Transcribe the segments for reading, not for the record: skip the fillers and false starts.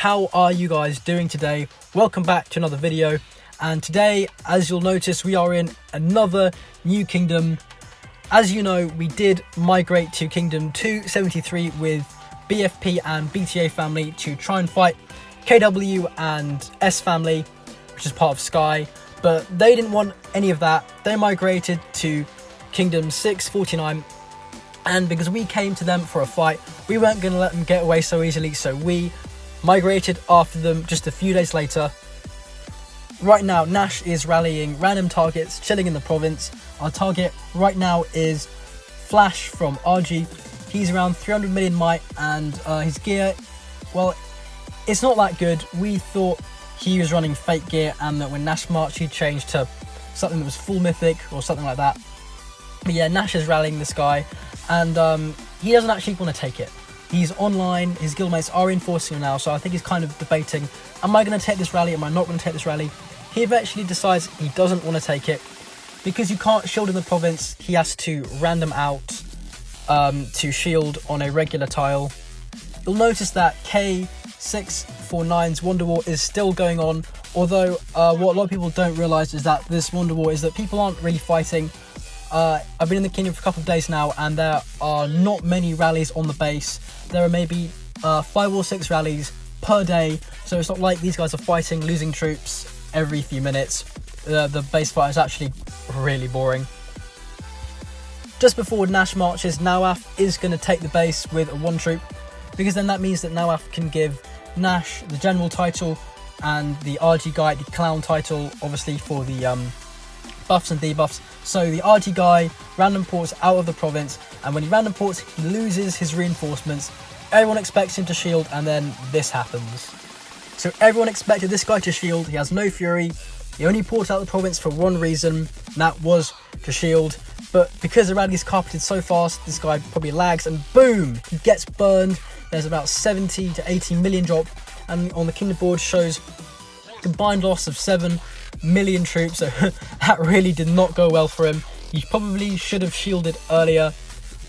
how are you guys doing today? Welcome back to another video, and today, as you'll notice, we are in another new kingdom. As you know, we did migrate to Kingdom 273 with BFP and BTA family to try and fight KW and S family, which is part of Sky, but they didn't want any of that. They migrated to Kingdom 649, and because we came to them for a fight, we weren't going to let them get away so easily, so we migrated after them just a few days later. Right now, Nash is rallying random targets, chilling in the province. Our target right now is Flash from RG. He's around 300 million might, and his gear, well, it's not that good. We thought he was running fake gear, and that when Nash marched, he'd change to something that was full mythic or something like that. But yeah, Nash is rallying this guy, and he doesn't actually want to take it. He's online, his guildmates are reinforcing him now, so I think he's kind of debating, am I going to take this rally, am I not going to take this rally? He eventually decides he doesn't want to take it. Because you can't shield in the province, he has to random out to shield on a regular tile. You'll notice that K649's Wonder War is still going on, although what a lot of people don't realise is that this Wonder War is that people aren't really fighting. I've been in the kingdom for a couple of days now, and there are not many rallies on the base. There are maybe 5 or 6 rallies per day, so it's not like these guys are fighting, losing troops every few minutes. The base fight is actually really boring. Just before Nash marches, Nawaf is going to take the base with a 1 troop, because then that means that Nawaf can give Nash the general title and the RG guy the clown title, obviously for the buffs and debuffs. So the RG guy random ports out of the province, and when he random ports, he loses his reinforcements. Everyone expects him to shield, and then this happens. So everyone expected this guy to shield. He has no fury. He only ported out the province for one reason, and that was to shield. But because the rally is carpeted so fast, this guy probably lags, and boom, he gets burned. There's about 70 to 80 million drop, and on the kingdom board shows combined loss of 7 million troops, so that really did not go well for him. He probably should have shielded earlier.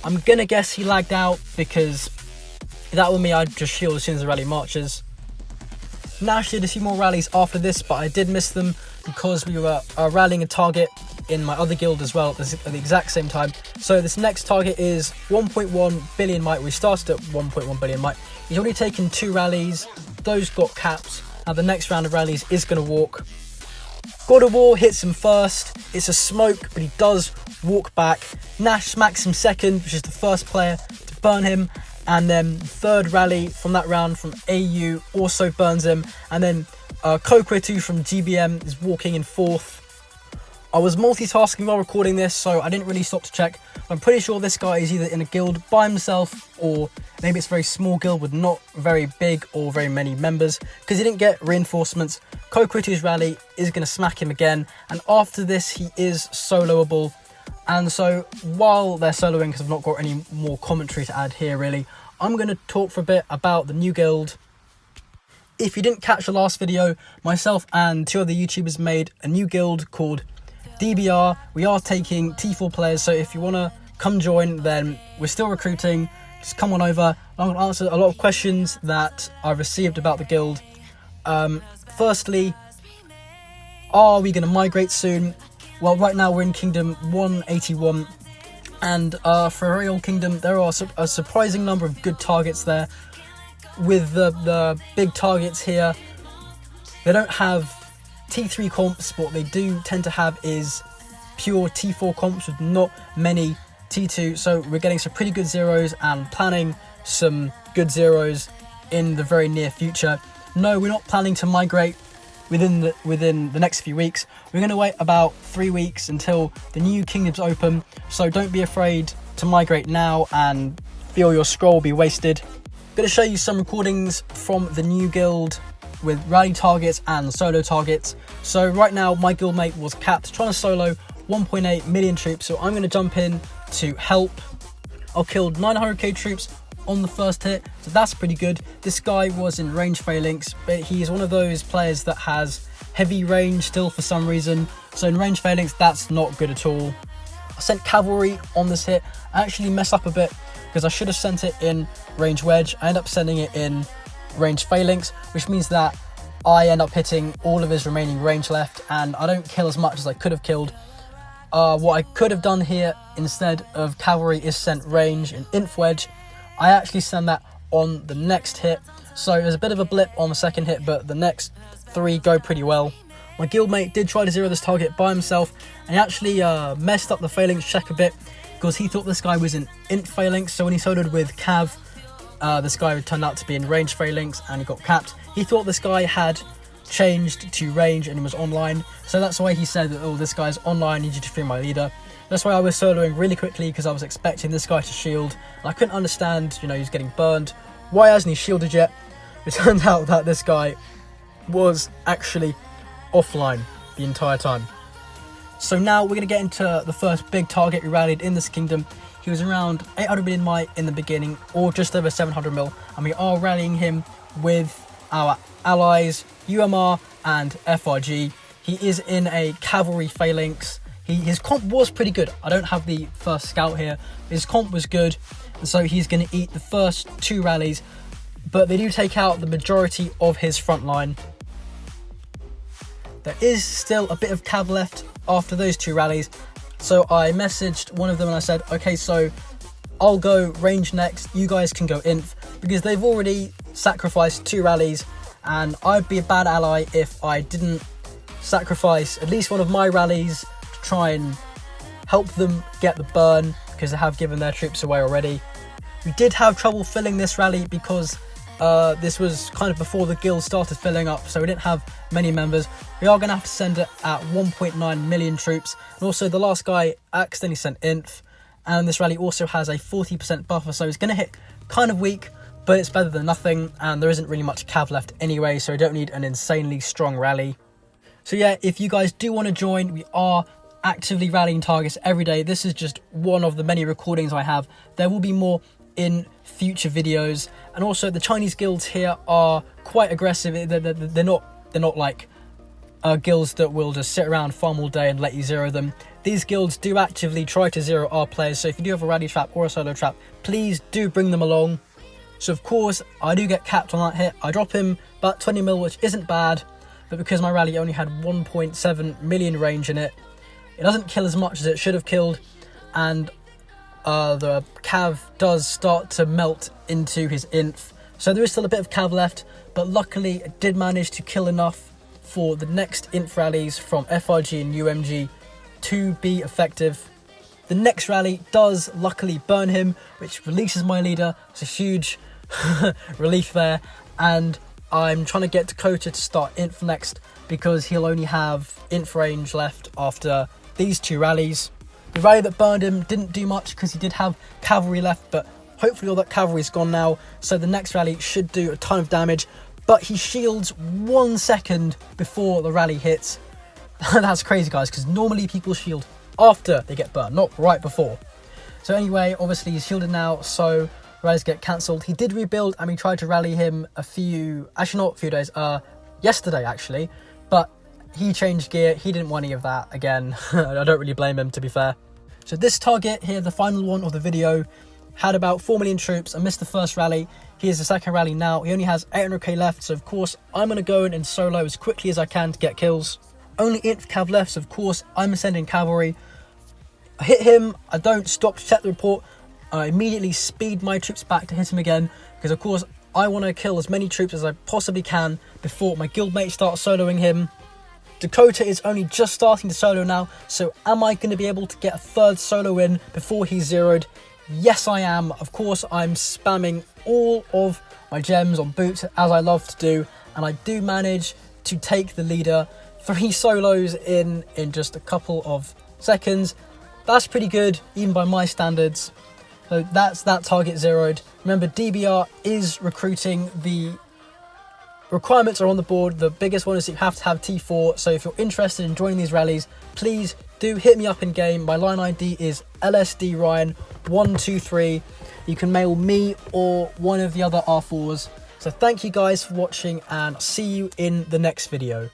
I'm gonna guess he lagged out, because if that were me, I'd just shield as soon as the rally marches. Nash did a few more rallies after this, but I did miss them because we were rallying a target in my other guild as well at the exact same time. So this next target is 1.1 billion might. We started at 1.1 billion might. He's already taken 2 rallies. Those got capped. Now the next round of rallies is going to walk. God of War hits him first. It's a smoke, but he does walk back. Nash smacks him second, which is the first player to burn him. And then third rally from that round from AU also burns him. And then Kokwetu from GBM is walking in 4th. I was multitasking while recording this, so I didn't really stop to check. I'm pretty sure this guy is either in a guild by himself, or maybe it's a very small guild with not very big or very many members, because he didn't get reinforcements. Kokwetu's rally is going to smack him again, and after this he is soloable. And so while they're soloing, because I've not got any more commentary to add here really, I'm going to talk for a bit about the new guild. If you didn't catch the last video, myself and 2 other YouTubers made a new guild called DBR. We are taking T4 players, so if you want to come join, then we're still recruiting. Just come on over. I'm going to answer a lot of questions that I've received about the guild. Firstly, are we going to migrate soon? Well, right now we're in Kingdom 181, and for a real kingdom, there are a surprising number of good targets there. With the big targets here, they don't have T3 comps. What they do tend to have is pure T4 comps with not many T2, so we're getting some pretty good zeros and planning some good zeros in the very near future. No, we're not planning to migrate within the next few weeks. We're going to wait about 3 weeks until the new kingdoms open, so don't be afraid to migrate now and feel your scroll will be wasted. I'm going to show you some recordings from the new guild with rally targets and solo targets. So right now my guildmate was capped trying to solo 1.8 million troops, so I'm going to jump in to help. I killed 900k troops on the first hit, so that's pretty good. This guy was in range phalanx, but he's one of those players that has heavy range still for some reason, so in range phalanx that's not good at all. I sent cavalry on this hit. I actually messed up a bit because I should have sent it in range wedge. I ended up sending it in range phalanx, which means that I end up hitting all of his remaining range left, and I don't kill as much as I could have killed. What I could have done here instead of cavalry is sent range and inf wedge. I actually send that on the next hit, so there's a bit of a blip on the second hit, but the next 3 go pretty well. My guildmate did try to zero this target by himself, and he actually messed up the phalanx check a bit because he thought this guy was an int phalanx, so when he soloed with cav, this guy turned out to be in range phalanx and he got capped. He thought this guy had changed to range and he was online, so that's why he said that, oh, this guy's online, I need you to free my leader. That's why I was soloing really quickly, because I was expecting this guy to shield, and I couldn't understand, you know, he's getting burned. Why hasn't he shielded yet? It turned out that this guy was actually offline the entire time. So now we're going to get into the first big target we rallied in this kingdom. He was around 800 million might in the beginning, or just over 700 mil, and we are rallying him with our allies UMR and FRG. He is in a cavalry phalanx. His comp was pretty good. I don't have the first scout here. His comp was good, and so he's going to eat the first 2 rallies, but they do take out the majority of his front line. There is still a bit of cav left after those 2 rallies, so I messaged one of them and I said, okay, so I'll go range next, you guys can go inf, because they've already sacrificed 2 rallies, and I'd be a bad ally if I didn't sacrifice at least one of my rallies to try and help them get the burn, because they have given their troops away already. We did have trouble filling this rally because this was kind of before the guild started filling up, so we didn't have many members. We are going to have to send it at 1.9 million troops, and also the last guy accidentally sent inf, and this rally also has a 40% buffer, so it's going to hit kind of weak, but it's better than nothing, and there isn't really much cav left anyway, so we don't need an insanely strong rally. So yeah, if you guys do want to join, we are actively rallying targets every day. This is just one of the many recordings I have. There will be more in future videos, and also the Chinese guilds here are quite aggressive. They're not like guilds that will just sit around, farm all day and let you zero them. These guilds do actively try to zero our players, so if you do have a rally trap or a solo trap, please do bring them along. So of course I do get capped on that hit. I drop him about 20 mil, which isn't bad, but because my rally only had 1.7 million range in it, it doesn't kill as much as it should have killed, and the cav does start to melt into his inf. So there is still a bit of cav left, but luckily it did manage to kill enough for the next inf rallies from FRG and UMG to be effective. The next rally does luckily burn him, which releases my leader. It's a huge relief there, and I'm trying to get Dakota to start inf next, because he'll only have inf range left after these 2 rallies. The rally that burned him didn't do much because he did have cavalry left, but hopefully all that cavalry's gone now, so the next rally should do a ton of damage, but he shields 1 second before the rally hits. That's crazy, guys, because normally people shield after they get burned, not right before. So anyway, obviously he's shielded now, so rallies get cancelled. He did rebuild, and we tried to rally him yesterday actually, but he changed gear. He didn't want any of that again. I don't really blame him, to be fair. So this target here, the final one of the video, had about 4 million troops. I missed the first rally. He is the second rally now. He only has 800k left, so of course I'm going to go in and solo as quickly as I can to get kills. Only inf cav left, so of course I'm sending cavalry. I hit him, I don't stop to check the report. I immediately speed my troops back to hit him again, because of course I want to kill as many troops as I possibly can before my guildmate starts soloing him. Dakota is only just starting to solo now, so am I going to be able to get a 3rd solo in before he's zeroed? Yes, I am. Of course, I'm spamming all of my gems on boots, as I love to do, and I do manage to take the leader. 3 solos in just a couple of seconds. That's pretty good, even by my standards. So that's that target zeroed. Remember, DBR is recruiting. The requirements are on the board. The biggest one is you have to have T4. So if you're interested in joining these rallies, please do hit me up in game. My line ID is LSDRyan123. You can mail me or one of the other R4s. So thank you guys for watching, and see you in the next video.